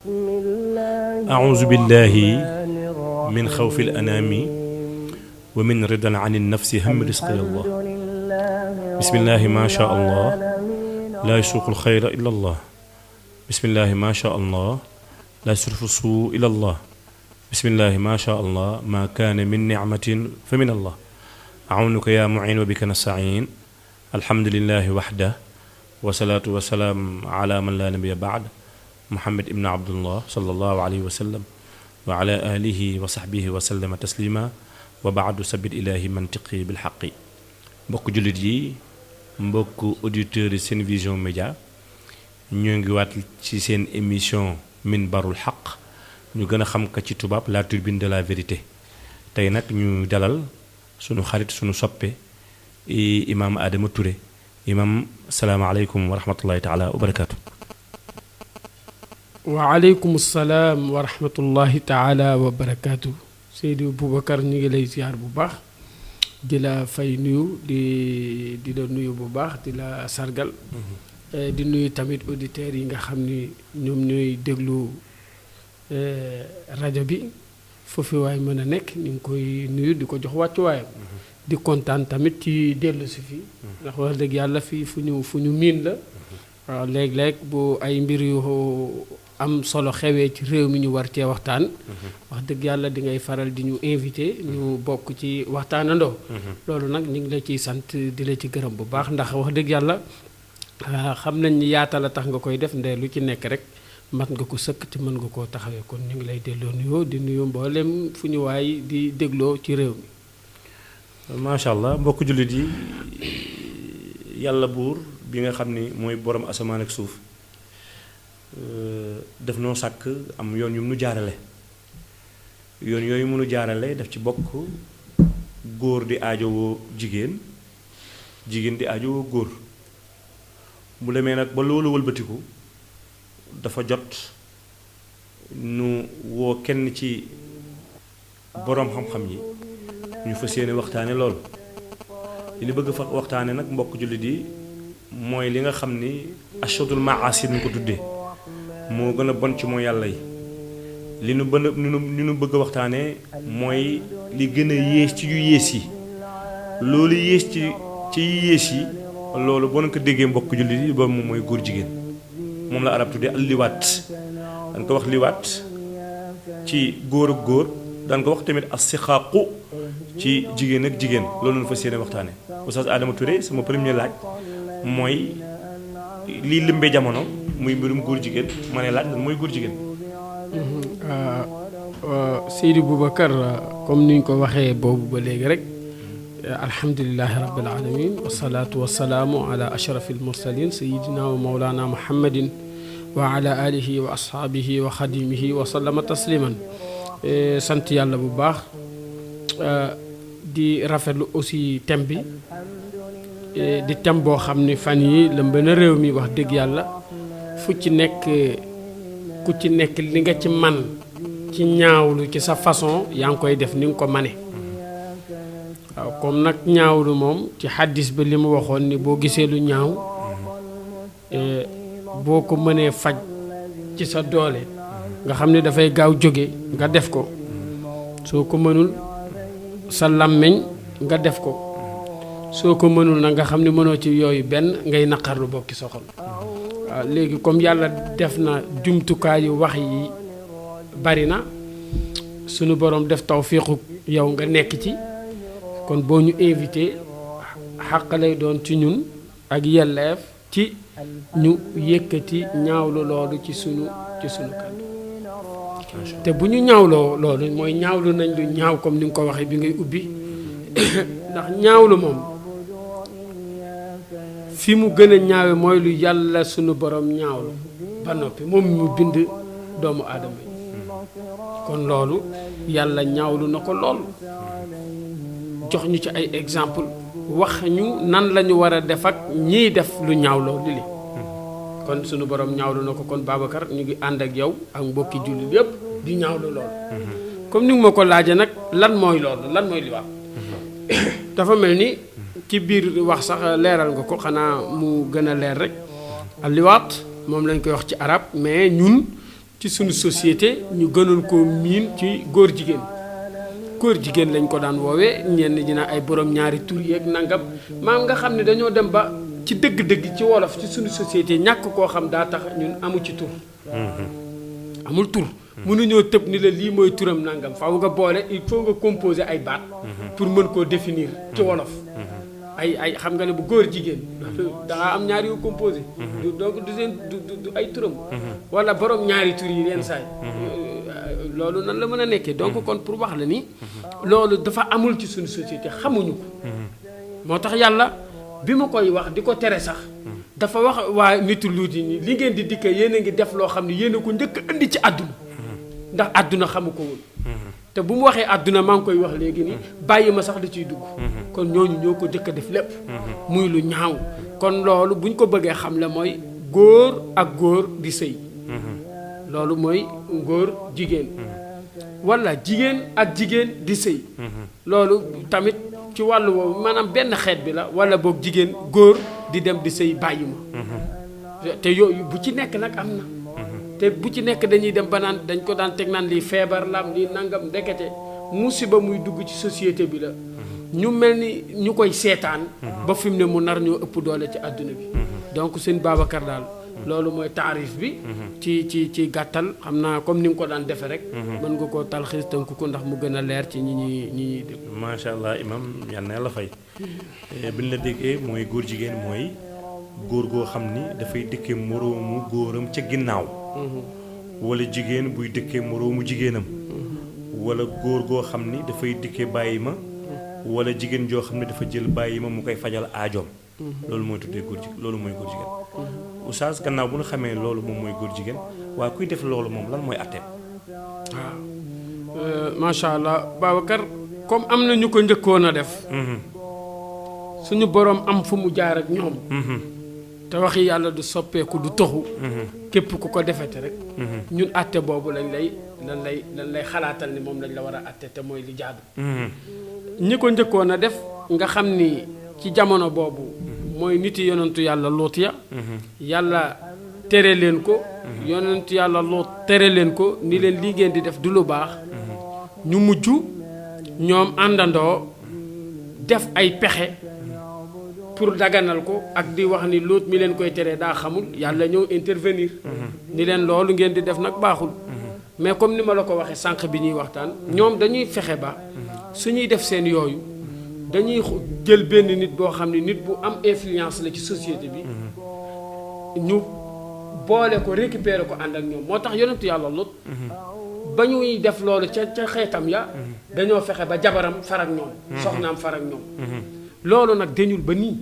أعوذ بالله من خوف الأنام ومن رضا عن النفس هم رزقي الله بسم الله ما شاء الله لا يسوق الخير إلا الله بسم الله ما شاء الله لا يصرف السوء إلا الله بسم الله ما شاء الله ما كان من نعمة فمن الله أعونك يا معين وبك نستعين الحمد لله وحده والصلاة والسلام على من لا نبي بعد محمد ابن عبد الله صلى الله عليه وسلم وعلى آله وصحبه وسلم تسليما وبعد سبيل إلهي منطقي بالحق mbokk jullit yi mbokk auditeurs yi Sen Vision Média ñoo ngi waat ci seen émission Minbarul Haq ñu gën a xam ka ci tubaab la turbine de la vérité tey nag ñu dalal sunu xarit sunu soppe imam Adama Touré imam salaamaaleykum wa rahmatullahi taala wa barakaatu. waaleykum salaam wa rahmatullahi taala wa barakaatu. Seydi Boubacar ñu ngi lay ziar bu baax di la fay nuyu di la nuyu bu baax di la sargal di nuyu tamit auditeurs yi nga xam ni ñoom ñooy déglu rajo bi foofu waay mën a nekk ñu ngi koy nuyu di ko jox wàccuwaayam di kontaan tamit ci dellu si fii ndax wax dëgg yàlla fii fu ñu miin la waaw léeg-léeg bu ay mbir yu am solo xewee ci réew mi ñu war cee waxtaan wax dëgg yàlla di ngay faral di ñu invité ñu bokk ci waxtaanandoo loolu nag ñu ngi la ciy sant di la ci gërëm bu baax ndax wax dëgg yàlla xam nañ ni yaatal a tax nga koy def ndee lu ci nekk rek mat nga ko sëkk te mën nga koo taxawee kon ñu ngi lay delloo nuyoo di nuyu mboolem fu ñu waay di dégloo ci réew mi macha allah mbokk jullit yi yàlla buur bi nga xam ni mooy borom asamaan ak suuf def noo sàkk am yoon yu mu nu jaarale yoon yooyu mënu jaarale daf ci bokk góor di aajowoo jigéen jigéen di aajowoo góor bu demee nag ba loolu wëlbatiku dafa jot nu woo kenn ci boroom xam-xam yi ñu fas yéene waxtaane loolu li ñu bëgg fa waxtaane nag mbokk jullit yi mooy li nga xam ni ashadul maasi ñu ko tuddee moo gën a bon ci mooy yàlla yi li nu bëgg a waxtaanee mooy li gën a yées ci yu yées yi loolu yées ci yu yées yi loolu boo ko déggee mbokk jullit yi boobu moom mooy góor jigéen moom la arab tuddee al liwaat daan ko wax liwaat ci góor ak góor daan ko wax tamit as sixaaqu ci jigéen ak jigéen loolu lañu fas yéene waxtaanee Oustaz Adama Touré sama premier laaj mooy lii lëmbee jamono muy mbirum góor jigéen ma ne laaj lan mooy góor jigéen. Seydi Boubacar comme ni ñu ko waxee boobu ba léegi rek alhamdulilahi rabbil alamin wasalaatu wasalaamu ala ashrafil mursalin sayidina wa mawlana muhammadin wa ala alihi wa ashaabihi wa xadimihi wa sallama tasliman sant yàlla bu baax di rafetlu aussi thème bi di thème boo xam ni fan yi lëmb na réew mi wax dëgg yàlla fu ci nekk ku ci nekk li nga ci man ci ñaawlu ci sa façon yaa ngi koy def ni nga ko mane waaw comme nag ñaawlu moom ci xaddis bi li mu waxoon ni boo gisee lu ñaaw boo ko mënee faj ci sa doole nga xam ne dafay gaaw jóge nga def ko soo ko mënul sa làmmiñ nga def ko soo ko mënul nag nga xam ne mënoo ci yooyu benn ngay naqarlu bokki sa xol waaw léegi comme yàlla def na jumtukaayu wax yi bari na sunu borom def tawfiiqu yow nga nekk ci kon boo ñu invité xàq lay doon ci ñun ak yelleef ci ñu yëkkati ñaawlu loolu ci sunu kàddu te bu ñu ñaawloo loolu mooy ñaawlu nañ lu ñaaw comme ni nga ko waxee bi ngay ubbi ndax ñaawlu moom fi mu gën a ñaawe mooy lu yàlla sunu borom ñaawlu ba noppi moom mu bind doomu aadama yi kon loolu yàlla ñaawlu na ko lool jox ñu ci ay exemple wax ñu nan la ñu war a def ak ñiy def lu ñaaw loolu li kon sunu borom ñaawlu na ko kon Babacar ñu ngi ànd ak yow ak mbokki jullit yépp di ñaawlu loolu comme ni nga ma ko laajee nag lan mooy loolu lan mooy liwaat dafa mel ni ci biir wax sax leeral nga ko xanaa mu gën a leer rek liwaat moom lañ koy wax ci arab mais ñun ci sunu société ñu gënoon koo miin ci góor jigéen lañ ko daan woowee ñenn ñi na ay borom ñaari tur yeeg nangam maam nga xam ne dañoo dem ba ci dëgg-dëgg ci wolof ci sunu société ñàkk koo xam daa tax ñun amu ci tur amul tur mënuñoo tëb ni la lii mooy turam nangam faaw nga boole il faut nga composer ay baat pour mën koo définir ci wolof ay xam nga ne bu góor jigéen dangaa am ñaari yu composé donc du ay turam wala borom ñaari tur yi leen saay loolu nan la mën a nekkee donc kon pour wax la ni loolu dafa amul ci suñu société xamuñu ko moo tax yàlla bi ma koy wax di ko tere sax dafa wax waa nitu luut yi li ngeen di dikkee yéen a ngi def loo xam ne yéen a ko njëkk indi ci àdduna ndax àdduna xamu ko woon te bu mu waxee àdduna maa ngi koy wax léegi ni bàyyi ma sax da ciy dugg kon ñooñu ñoo ko jëkk a def lépp muy lu ñaaw kon loolu buñ ko bëggee xam la mooy góor ak góor di sëy loolu mooy góor jigéen wala jigéen ak jigéen di sëy loolu tamit ci wàllu woowu maanaam benn xeet bi la wala boog jigéen góor di dem di sëy bàyyi ma te yooyu bu ci nekk nag am na te bu ci nekk dañuy dem ba naan dañ ko daan teg naan lii feebar lam lii nangam ndekete musiba muy dugg ci société bi la ñu mel ni ñu koy seetaan ba fi mu ne mu nar ñoo ëpp doole ci àdduna bi donc sëñ Babacar daal loolu mooy taarif bi ci gàttal xam naa comme ni nga ko daan defe rek mën nga koo talxiis tënk ko ndax mu gën a leer ci ñi ñuy dégg. macha allah imam yal na yàlla fay bi ñu la déggee mooy góor jigéen mooy góor goo xam ni dafay dëkkee moroomu góoram ca ginnaaw wala jigéen buy dëkkee moroomu jigéenam wala góor goo xam ni dafay dëkkee bàyyi ma wala jigéen joo xam ne dafa jël bàyyi ma mu koy fajal aajoom loolu mooy tuddee góor jigéen loolu mooy góor jigéen oustaz gannaaw bu ñu xamee loolu moom mooy góor jigéen waaye kuy def loolu moom lan mooy atteem. waaw macha allah Babacar comme am na ñu ko njëkkoon a def suñu boroom am fu mu jaar ak ñoom te waxi yàlla du soppeeku du toxu képp ku ko defete rek ñun atte boobu lañ lay xalaatal ni moom lañ la war a atte te mooy li jaadu ñi ko njëkkoon a def nga xam ni ci jamono boobu mooy niti yonentu yàlla Luut ya yàlla tere leen ko yonentu yàlla Luut tere leen ko ni leen lii ngeen di def du lu baax ñu mujj ñoom àndandoo def ay pexe pour daganal ko ak di wax ni Luut mi leen koy tere daa xamul yàlla ñëw intervenir ni leen loolu ngeen di def nag baaxul mais comme ni ma la ko waxee sànq bi ñuy waxtaan ñoom dañuy fexe ba suñuy def seen yooyu dañuy jël benn nit boo xam ne nit bu am influence la ci société bi ñu boole ko récupérer ko ànd ak ñoom moo tax yonentu yàlla Luut ba ñuy def loolu ca xeetam ya dañoo fexe ba jabaram far ak ñoom soxnaam far ak ñoom loolu nag dañul ba nii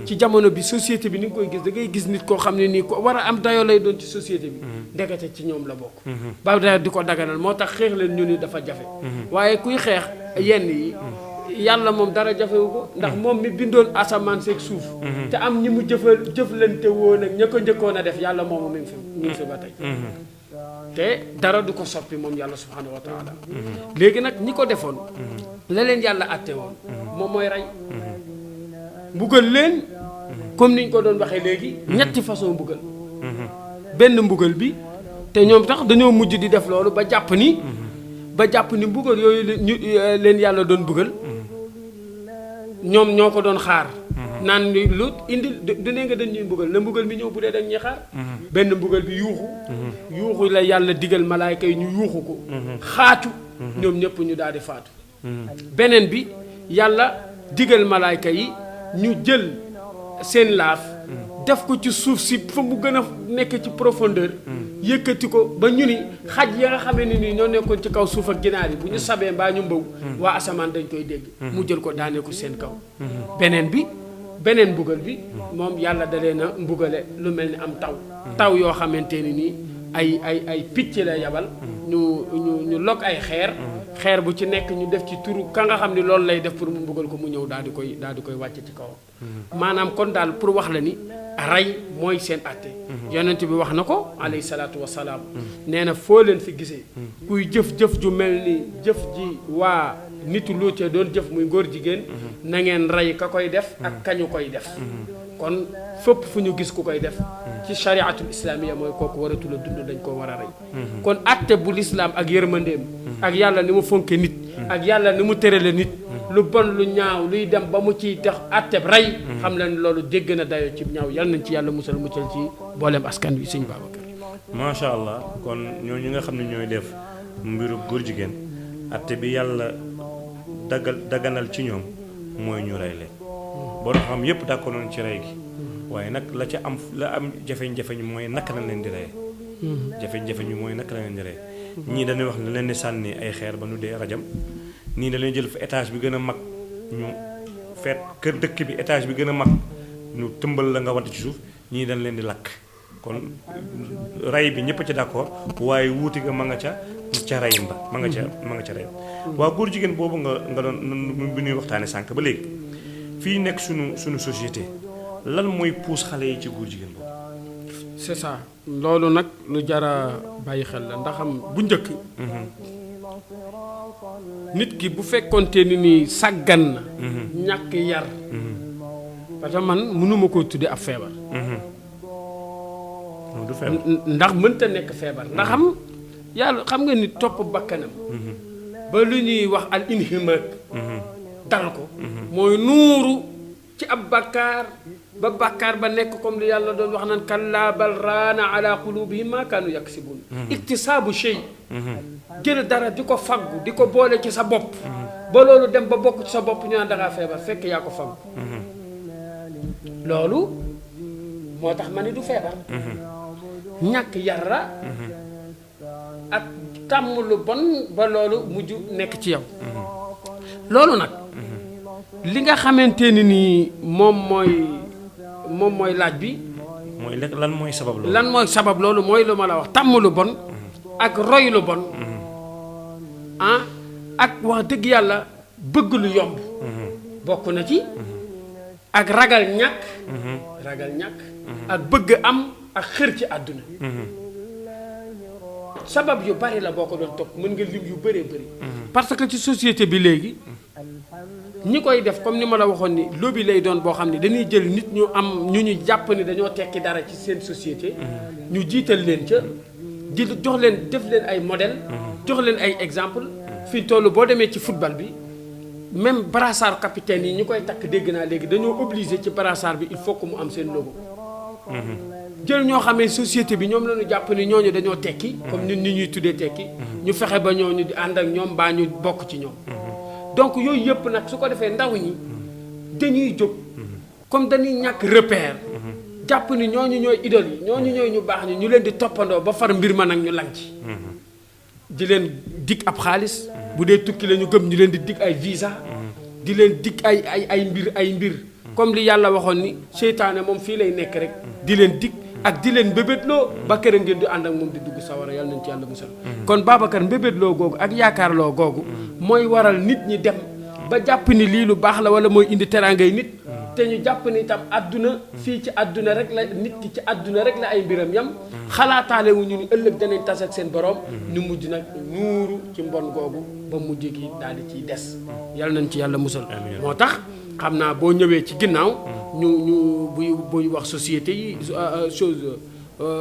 ci jamono bi société bi ni nga koy gis da ngay gis nit koo xam ne nii ko war a am dayoo lay doon ci société bi ndekete ci ñoom la bokk ba dayo di ko daganal moo tax xeex leen ñu ni dafa jafe waaye kuy xeex yenn yi yàlla moom dara jafewu ko ndax moom mi bindoon asamaan seeg suuf te am ñi mu jëflante woon ak ña ko njëkkoon a def yàlla moomu mi ngi fi ba tey te dara du ko soppi moom yàlla subhanahu wa taala léegi nag ñi ko defoon la leen yàlla atte woon moom mooy rey mbugal leen comme niñ ko doon waxee léegi ñetti façon mbugal benn mbugal bi te ñoom tax dañoo mujj di def loolu ba jàpp ni mbugal yooyu leen yàlla doon mbugal ñoom ñoo ko doon xaar naan ni Luut indi du ne nga dañ ñuy mbugal na mbugal mi ñëw bu dee dañ ñuy xaar benn mbugal bi yuuxu la yàlla digal malaayka yi ñu yuuxu ko xaatu ñoom ñëpp ñu daal di faatu beneen bi yàlla digal malaayka yi ñu jël seen laaf def ko ci suuf si fa mu gën a nekk ci profondeur yëkkati ko ba ñu ni xaj ya nga xamee ni ñoo nekkoon ci kaw suuf ak ginaar yi bu ñu sabee mbaa ñu mbaw waa asamaan dañ koy dégg mu jël ko daane ko seen kaw beneen mbugal bi moom yàlla da leen a mbugale lu mel ni am taw yoo xamante ni nii ay picc la yabal ñu log ay xeer bu ci nekk ñu def ci turu ka nga xam ni loolu lay def pour mu mbugal ko mu ñëw daal di koy wàcce ci kawam maanaam kon daal pour wax la ni rey mooy seen àtte yonent bi wax na ko alayhi salaatu wasalaam nee na foo leen fi gisee kuy jëf-jëf ju mel ni jëf ji waa nitu Luut doon jëf muy góor jigéen na ngeen rey ka koy def ak kañu koy def kon fépp fu ñu gis ku koy def ci chariatul islamiya mooy kooku waratul a dund dañ koo war a rey kon atte bu lislaam ak yërmandeem ak yàlla ni mu fonke nit ak yàlla ni mu tërale nit lu bon lu ñaaw luy dem ba mu ciy tax atteb rey xam leen loolu dégg na dayoo ci ñaaw yal nañ ci yàlla mucal ci booleem askan wi sëñ Babacar macha allah kon ñooñu nga xam ne ñooy def mbiru góor jigéen atte bi yàlla daganal ci ñoom mooy ñu rey leen boo doon xam yépp d'accord noonu ci rey gi waaye nag la am jafeñ-jafeñ mooy naka la leen di rey jafeñ-jafeñ bi mooy naka la leen di rey ñii dañuy wax ne leen di sànni ay xeer ba nu dee rajam nii da leen jël fa étage bi gën a mag ñu feet kër dëkk bi étage bi gën a mag ñu tëmbal la nga wante ci suuf ñii dañ leen di lakk kon rey bi ñëpp ci d'accord waaye wuuti nga ma nga ca reyin ba ma nga ca reyin waaw góor jigéen boobu nga doon bi ñuy waxtaane sànq ba léegi fii nekk sunu société lan mooy puus xale yi ci góor jigéen boobu c'est ça loolu nag lu jara bàyyi xel la ndaxam bu njëkk nit ki bu fekkonte ni nii sàggan na ñàkk yar parce que man mënuma koo tudde ab feebar du feebar ndax mënta nekk feebar ndax yàlla xam nga nit topp bakkanam ba lu ñuy wax al inhimaak dal ko mooy nuuru ci ab bakkaar ba bakkaar ba nekk comme li yàlla doon wax naan kallaa bal raana ala qulubihim ma kaanu yaksibuun iktisaabu shay jël dara di ko faggu di ko boole ci sa bopp ba loolu dem ba bokk ci sa bopp ñu naan dangaa feebar fekk yaa ko faggu loolu moo tax ma ni du feebar ñàkk yara ak tàmm lu bon ba loolu mujj nekk ci yow loolu nag li nga xamante ni nii moom mooy laaj bi mooy lan mooy sabab loolu lan mooy sabab loolu mooy lu ma la wax tàmm lu bon ak roy lu bon ak wax dëgg yàlla bëgg lu yomb bokk na ci ak ragal ñàkk ak bëgg am ak xër ci àdduna sabab yu bari la boo ko doon topp mën nga lim yu bëree bëri parce que ci société bi léegi ñi koy def comme ni ma la waxoon ni lobby lay doon boo xam ne dañuy jël nit ñu am ñu jàpp ni dañoo tekki dara ci seen société ñu jiital leen ca di jox leen def leen ay modèle jox leen ay exemple fi toll boo demee ci football bi même brassard capitaine yi ñu koy takk dégg naa léegi dañoo obligé ci brassard bi il faut que mu am seen logo jël ñoo xamee société bi ñoom la ñu jàpp ni ñooñu dañoo tekki comme nit ñi ñuy tuddee tekki ñu fexe ba ñooñu di ànd ak ñoom mbaa ñu bokk ci ñoom donc yooyu yëpp nag su ko defee ndaw ñi dañuy jóg comme dañuy ñàkk repère jàpp ni ñooñu ñooy idole yi ñooñu ñooy ñu baax ñi ñu leen di toppandoo ba far mbir ma nag ñu lang ci di leen dig ab xaalis bu dee tukki la ñu gëm ñu leen di dig ay visa di leen dig ay mbir comme li yàlla waxoon ni seytaane moom fii lay nekk rek di leen dig ak di leen mbébétloo ba kër ngeen di ànd ak moom di dugg sawara yàlla nañ ci yàlla musal kon Babacar mbébétloo googu ak yaakaarloo googu mooy waral nit ñi dem ba jàpp ni lii lu baax la wala mooy indi teraangay nit te ñu jàpp ni itam àdduna fii ci àdduna rek la nit ki ci àdduna rek la ay mbiram yam xalaataale wu ñu ni ëllëg danañ tas ak seen borom ñu mujj nag nuuru ci mbon googu ba mujj gi daal di ciy des yàlla nañ ci yàlla musal moo tax xam naa boo ñëwee ci ginnaaw ñu buy wax société yi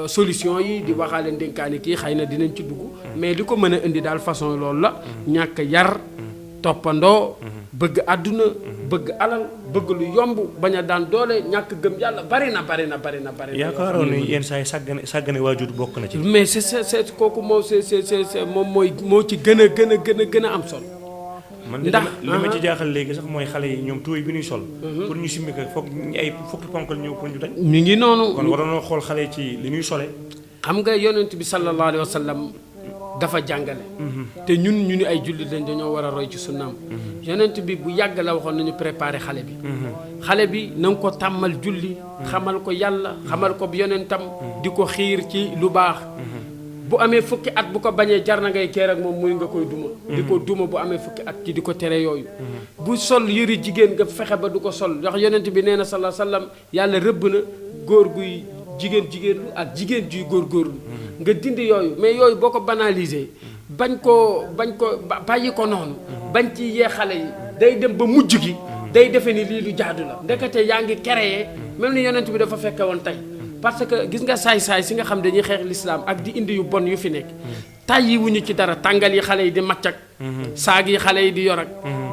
solution yi di waxaale ndénkaane kii xëy na dinañ ci dugg mais li ko mën a indi daal façon loolu la ñàkk yar toppandoo bëgg àdduna bëgg alal bëgg lu yomb bañ a daan doole ñàkk gëm yàlla bari na yaakaaroon ni yenn saa yi sàggane waajur bokk na ci mais c'est kooku moom c'est moom mooy moo ci gën a am solo man li ma ci jaaxal léegi sax mooy xale yi ñoom tuuy bi ñuy sol pour ñu simmi ko foog ay fukki ponkal ñëw pour ñu dañ mi ngi noonu kon waroon xool xale yi ci li ñuy sole xam nga yonent bi sallallahu alayhi wa sallam dafa jàngale te ñu ni ay jullit lañ dañoo war a roy ci sunnaam yonent bi bu yàgg la waxoon nañu préparer xale bi na nga ko tàmmal julli xamal ko yàlla xamal ko yonentam di ko xiir ci lu baax bu amee fukki at bu ko bañee jar na ngay keer ak moom muy nga koy duma di ko duma bu amee fukki at ci di ko tere yooyu bu sol yëri jigéen nga fexe ba du ko sol ndax yonent bi nee na sallallahu alayhi wasallam yàlla rëbb na góor guy jigéenlu ak jigéen juy góorgóorlu nga dindi yooyu mais yooyu boo ko banaliser bañ ko bàyyi ko noonu bañ ci yee xale yi day dem ba mujj gi day defe ni lii lu jaadu la ndekete yaa ngi créé même ni yonent bi dafa fekke woon tey parce que gis nga saay-saay si nga xam dañuy xeex l'islam ak di indi yu bon yu fi nekk tàyyi wuñu ci dara tàngal yi xale yi di macc ak saag yi xale yi di yor ak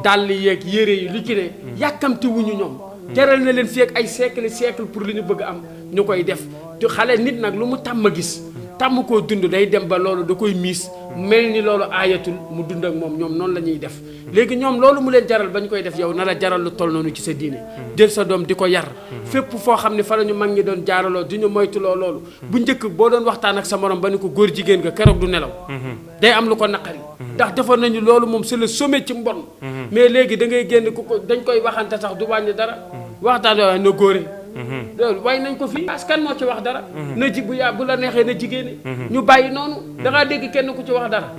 dàll yeeg yére yi lu ci ne yàkkamti wuñu ñoom jaral na leen fii ak ay siècle pour li ñu bëgg am ñu koy def te xale nit nag lu mu tàmm gis tàmm koo dund day dem ba loolu da koy miis mel ni loolu aayatul mu dund ak moom ñoom noonu la ñuy def léegi ñoom loolu mu leen jaral ba ñu koy def yow na la jaral lu toll noonu ci sa diine jël sa doom di ko yar fépp foo xam ne fa la ñu mag ñi doon jaaraloo di ñu moytuloo loolu bu njëkk boo doon waxtaan ak sa morom ba ni ko góor jigéen nga keroog du nelaw day am lu ko naqari ndax defar nañu loolu moom c'est le sommet ci mbon mais léegi da ngay génn ku ko dañ koy waxante sax du wàññi dara waxtaan waaye na góore loolu waaye nañ ko fii askan moo ci wax dara na ji bu la neexee na jigéene ñu bàyyi noonu da ngaa dégg kenn ku ci wax dara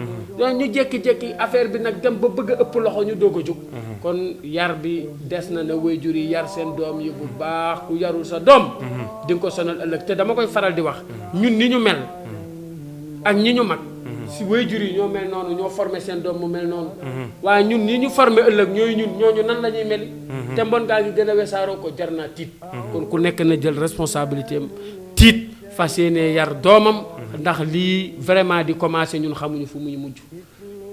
ñu jékki-jékki affaire bi nag dem ba bëgg a ëpp loxo ñu doog a jóg kon yar bi des na waajur yi yar seen doom yi bu baax ku yarul sa doom di nga ko sonal ëllëg te dama koy faral di wax ñun ni ñu mel ak ñi ñu mag si waajur yi ñoo mel noonu ñoo formé seen doom mu mel noonu waaye ñun ni ñu formé ëllëg ñooñu nan la ñuy meli te mbon gaa ngi gën a wesaaroo ko jar naa tiit kon ku nekk na jël responsabilité am tiit fas yéene yar doomam ndax lii vraiment di commencé ñun xamuñu fu muy mujj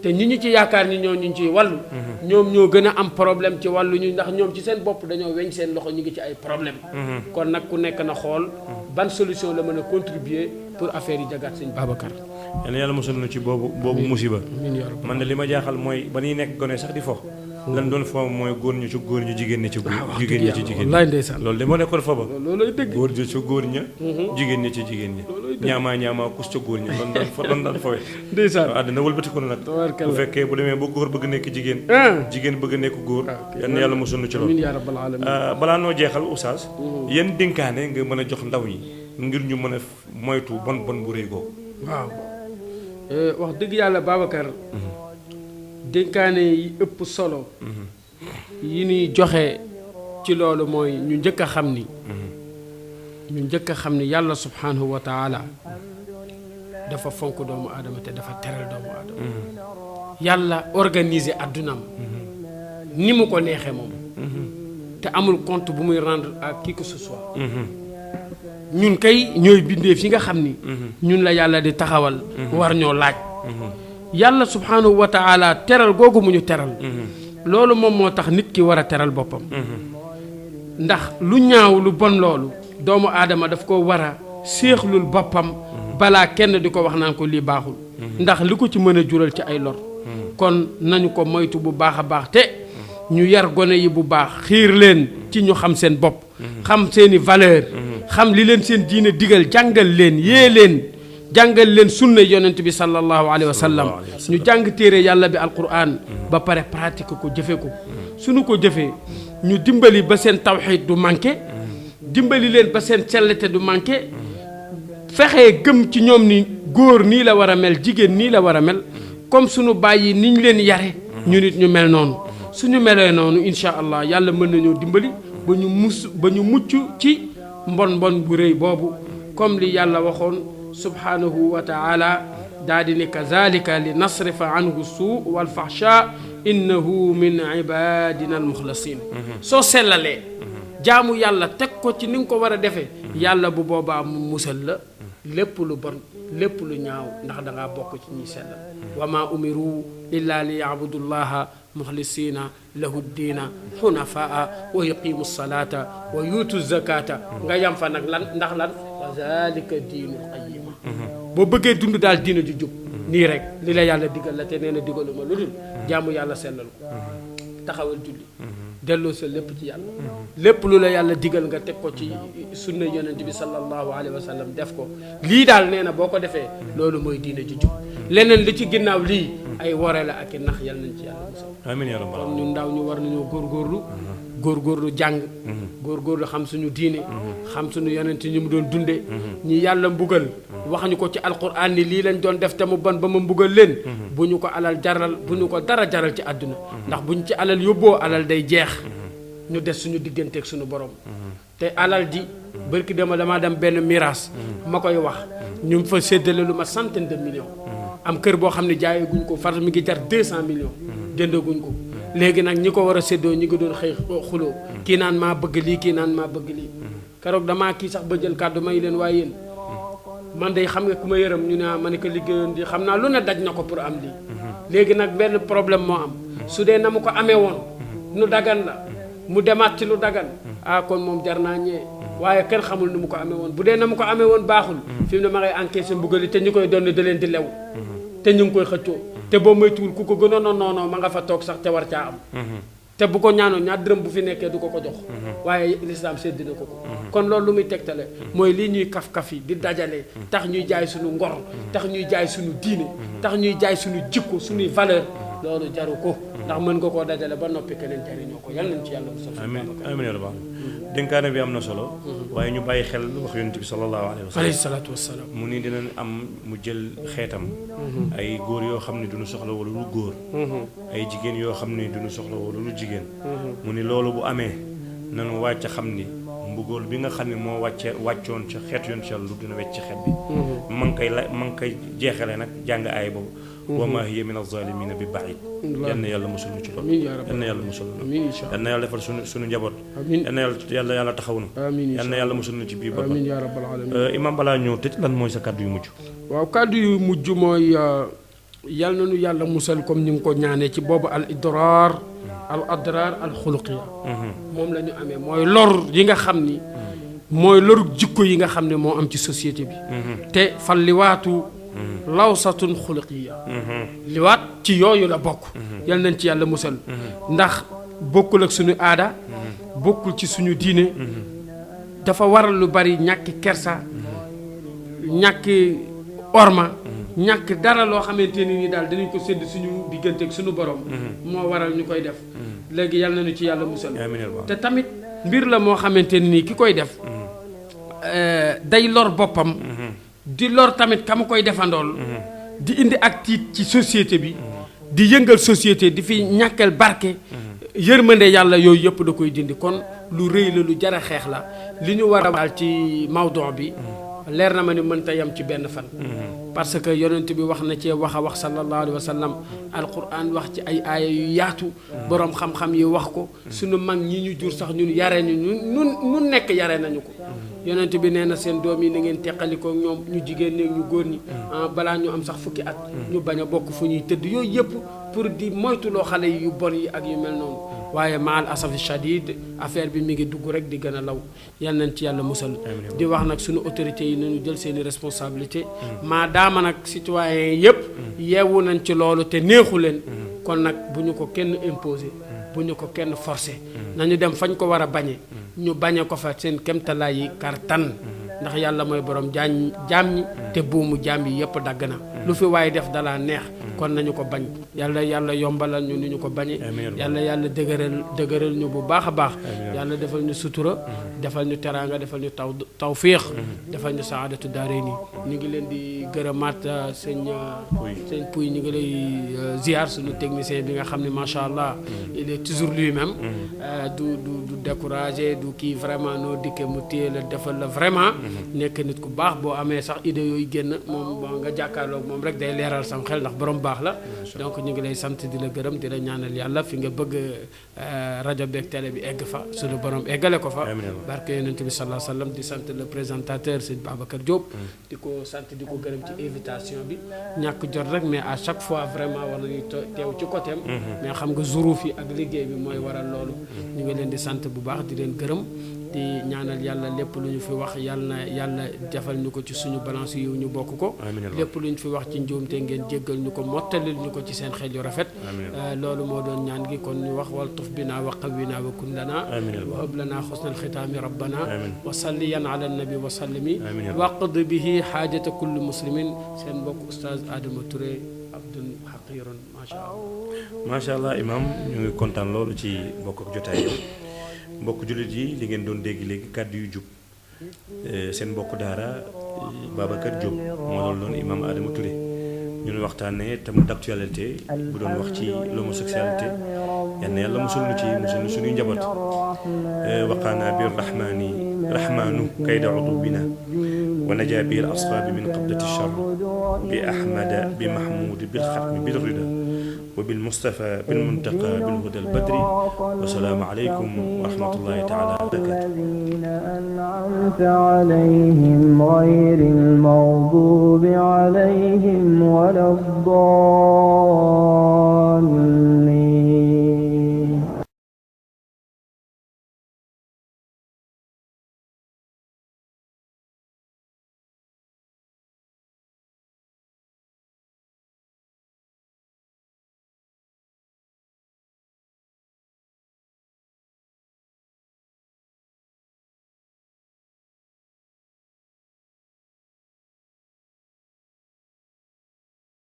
te ñi ñu ci yaakaar ni ñoo ñu ciy wàllu ñoom ñoo gën a am problème ci wàllu ñu ndax ñoom ci seen bopp dañoo weñ seen loxo ñu ngi ci ay problème kon nag ku nekk na xool ban solution la mën a contribuer pour affaire yi jagaat sëñ Babacar yal na yàlla musal na ci boobu musiba man de li ma jaaxal mooy ba ñuy nekk gone sax di fo lan doon fo mooy góor ñu ci góor ñu jigéen ñi ci góor jigéen ñi ci jigéen wallaay ndeysaan loolu de moo nekkoon fo ba loolooy dëgg góor ñi ci góor ña jigéen ñi ci jigéen ñi ñaamaa kus ca góor ña loolu daan fowe ndeysaan àddina wëlbatiku na nag bu fekkee bu demee ba góor bëgg nekk jigéen jigéen bëgg nekk góor yal na yàlla musal na ci loolu balaa noo jeexal oustaz yéen dénkaane nga mën a jox ndaw ñi ngir ñu mën a moytu bon bu rëy googu waaw wax dëgg yàlla Babacar dénkaane yi ëpp solo yi ñuy joxe ci loolu mooy ñu njëkk a xam ni yàlla subhanahu wa taala dafa fonk doomu aadama te dafa teral doomu aadama yàlla organiser addunaam ni mu ko neexee moom te amul compte bu muy rendre à qui que ce soit ñun kay ñooy bindee fi nga xam ni ñun la yàlla di taxawal war ñoo laaj yàlla subhanahu wa taala teral googu mu ñu teral loolu moom moo tax nit ki war a teral boppam ndax lu ñaaw lu bon loolu doomu aadama daf ko war a séexlul boppam balaa kenn di ko wax naan ko lii baaxul ndax li ko ci mën a jural ci ay lor kon nañu ko moytu bu baax a baax te ñu yar gone yi bu baax xiir leen ci ñu xam seen bopp xam seeni valeur xam li leen seen diine digal jàngal leen yée leen jàngal leen sunna yonent bi sallallahu alayhi wa sallam ñu jàng téere yàlla bi alquran ba pare pratique ko jëfe ko suñu ko jëfee ñu dimbali ba seen tawxiid du manqué dimbali leen ba seen sellete du manqué fexee gëm ci ñoom ni góor nii la war a mel jigéen nii la war a mel comme suñu bàyyi ni ñu leen yare ñu nit ñu mel noonu suñu melee noonu insha allah yàlla mën nañoo dimbali ba ñu mucc ci mbon bu rëy boobu comme li yàlla waxoon subhanahu wa taala daa di ne kazalika li nasrifa anhu suu wal fahsha innahu min ibadina al muxlasin soo sellalee jaamu yàlla teg ko ci ni nga ko war a defee yàlla bu boobaa mu musal la lépp lu bon lépp lu ñaaw ndax dangaa bokk ci ñuy sellal wa ma umiru illa li yaabudullaha muxlisina lahu diina xunafaa wa yuqimu salata wa yuutu zakata nga yam fa nag lan ndax lan wa zalika diinul qayima boo bëggee dund daal diina ju jub nii rek li la yàlla digal la te nee na digaluma lu dul jaamu yàlla sellal ko taxawal julli delloo sa lépp ci yàlla lépp lu la yàlla digal nga teg ko ci sunna yonent bi sallallahu alayhi wa sallam def ko lii daal nee na boo ko defee loolu mooy diina ju jub leneen li ci ginnaaw lii ay wore la ak i nax yàlla nañ ci yàlla musal amiin yaa rabbal kon ñu ndaw ñu war nañoo góorgóorlu jàng góorgóorlu xam suñu diine xam suñu yonent ñu mu doon dunde ñi yàlla mbugal wax ñu ko ci alquran ni lii lañ doon def te mu bon ba ma mbugal leen bu ñu ko alal jaral bu ñu ko dara jaral ci àdduna ndax bu ñu ci alal yóbboo alal day jeex ñu des suñu digganteeg suñu borom te alal ji barki damaa dem benn miraas ma koy wax ñu ngi fa séddale lu ma centaine de millions am kër boo xam ne jaayee guñ ko far mi ngi jar 200 millions jëndaguñ ko léegi nag ñi ko war a séddoo ñi ngi doon xëy xuloo kii naan maa bëgg lii kii naan maa bëgg lii keroog damaa kii sax ba jël kàddu may leen waaye yéen man de xam nga ku ma yërëm ñu ne ma ne ko liggéeyoon di xam naa lu ne daj na ko pour am lii léegi nag benn problème moo am su dee na mu ko amee woon nu dagan la mu demaat ci lu dagan kon moom jar naa ñee waaye kenn xamul nu mu ko amee woon bu dee na mu ko amee woon baaxul fi mu ne ma ngay encaissé mbugali te ñu koy doon da leen di lew te ñu ngi koy xëccoo te boo moytuwul ku ko gënoon a noonoo ma nga fa toog sax te war caa am te bu ko ñaanoon ñaar dërëm bu fi nekkee du ko ko jox waaye lislaam sedd na ko kon loolu lu muy tegtale mooy lii ñuy kaf-kaf yi di dajale tax ñuy jaay suñu ngor tax ñuy jaay suñu diine tax ñuy jaay suñu jikko suñuy valeur loolu jaru ko ndax mën nga koo dajale ba noppi keneen jariñoo ko yal nañ ci yàlla musal amiin yaa rabbal dénkaane bi am na solo waaye ñu bàyyi xel wax yonent bi sallallahu alayhi wa sallam alayhi salaatu wassalaam mu ni dinañ am mu jël xeetam ay góor yoo xam ne duñu soxla wala lu góor ay jigéen yoo xam ne duñu soxla wala lu jigéen mu ni loolu bu amee nanu wàcc xam ni mbugool bi nga xam ne moo wàccoon ca xeet yoon ci yàlla lu dina wecc ci xeet bi ma ngi koy jeexale nag jàng aay boobu wa maa hiya min az-zaalimiina bi ba'iid yal na yàlla musul ñu ci loolu yal na yàlla musul ñu yal na yàlla defal suñu njaboot yal na yàlla taxaw nu yal na yàlla musul ñu ci biir boppam yaa rabbal aalamiin imaam balaa ñëw tëj lan mooy sa kàddu yu mujj waaw kàddu yu mujj mooy yal na nu yàlla musal comme ni nga ko ñaanee ci boobu al idraar al xuluqiya moom la ñu amee mooy lor yi nga xam ni mooy loru jikko yi nga xam ne moo am ci société bi te fal liwaatu lawsatun xuluqiya liwaat ci yooyu la bokk yal nañ ci yàlla musal ndax bokkul ak suñu aada bokkul ci suñu diine dafa waral lu bari ñàkki kersa ñàkki orma ñàkk dara loo xamante ni daal danañ ko sédd suñu diggante ak suñu borom moo waral ñu koy def léegi yal nañu ci yàlla musal te tamit mbir la moo xamante ni ki koy def day lor boppam di lor tamit ka mu koy defandool di indi ak tiit ci société bi di yëngal société di fi ñàkkal barke yërmande yàlla yooyu yëpp da koy dindi kon lu rëy la lu jar a xeex la li ñu war a daal ci mawdon bi leer na ma ni mënta yem ci benn fan parce que yonent bi wax na cee wax a wax sallallahu alayhi wa sallam alquran wax ci ay aaya yu yaatu boroom xam-xam yi wax ko suñu mag ñi ñu jur sax ñun yare ñu ñun nekk yare nañu ko yonent bi nee na seen doom yi na ngeen teqalikoo ñoom ñu jigéen ñi ñu góor ñi balaa ñu am sax fukki at ñu bañ a bokk fu ñuy tëdd yooyu yëpp pour di moytuloo xale yu bon yi ak yu mel noonu waaye maal asafi shadid affaire bi mi ngi dugg rek di gën a law yal nañ ci yàlla musal di wax nag suñu autorités yi nañu jël seeni responsabilité maadaama nag citoyens yëpp yeewu nañ ci loolu te neexu leen kon nag bu ñu ko kenn imposé bu ñu ko kenn forcé nañu dem fañ ko war a bañe ñu bañe ko fa seen kemtalaay yi kartan ndax yàlla mooy borom jaam ñi te buumu jaam yi yëpp dagg na lu fi waaye def dalaa neex kon nañu ko bañ yàlla yombalal ñu ni ñu ko bañe yàlla dëgëral ñu bu baax a baax yàlla defal ñu sutura defal ñu teraanga defal ñu tawfiix defal ñu saadatu daarayni ñu ngi leen di gërëmaat sëñ Pouy ñu ngi lay ziar suñu technicien bi nga xam ne macha allah il est toujours lui-même du découragé du kii vraiment noo dikkee mu téye la defal la vraiment nekk nit ku baax boo amee sax idée yooyu génn moom nga jàkkaarloog moom rek day leeral sam xel ndax borom baax la donc ñu ngi lay sant di la gërëm di la ñaanal yàlla fi nga bëgg rajo beeg télé bi egg fa suñu borom eggale ko fa barke yonent bi sallallahu alayhi wa sallam di sant le présentateur sëñ Babacar Diop di ko sant di ko gërëm ci invitation bi ñàkk jot rek mais à chaque fois vraiment war nañu teew ci côté am mais xam nga zuruuf yi ak liggéey bi mooy waral loolu ñu ngi leen di sant bu baax di leen gërëm di ñaanal yàlla lépp lu ñu fi wax yàlla defal ñu ko ci suñu balance yu ñu bokk ko lépp lu ñu fi wax ci njuumte ngeen jéggal ñu ko mottalil ñu ko ci seen xel yu rafet loolu moo doon ñaan gi kon ñu wax wal tuf bina wa qawwina wa kun lana wa hab lana xusnal xitaami rabbana wa salliyan ala nabi wa sallimi waqd bihi xaajata kulli muslimin seen mbokk oustaz Adama Touré abdun xaqirun macha allah imam ñu ngi kontaan loolu ci bokk ak jotaay mbokk jullit yi li ngeen doon dégg léegi kàddu yu jub seen mbokk daara Babacar Diop moo doon imam Adama Touré ñun waxtaanee thème d'actualité bu doon wax ci l'homosexualité yal na yàlla musul nu ci musul nu suñuy njaboot waqaana bir rahmaanu kayda udubina wa najaa bi al asfaabi min qabdati char bi ahmada bi mahmoud bil xatmi bil rida وبالمصطفى بالمنتقى بالهدى البدري والسلام عليكم ورحمة الله تعالى وبركاته. الذين أنعمت عليهم غير المغضوب عليهم ولا الضالين.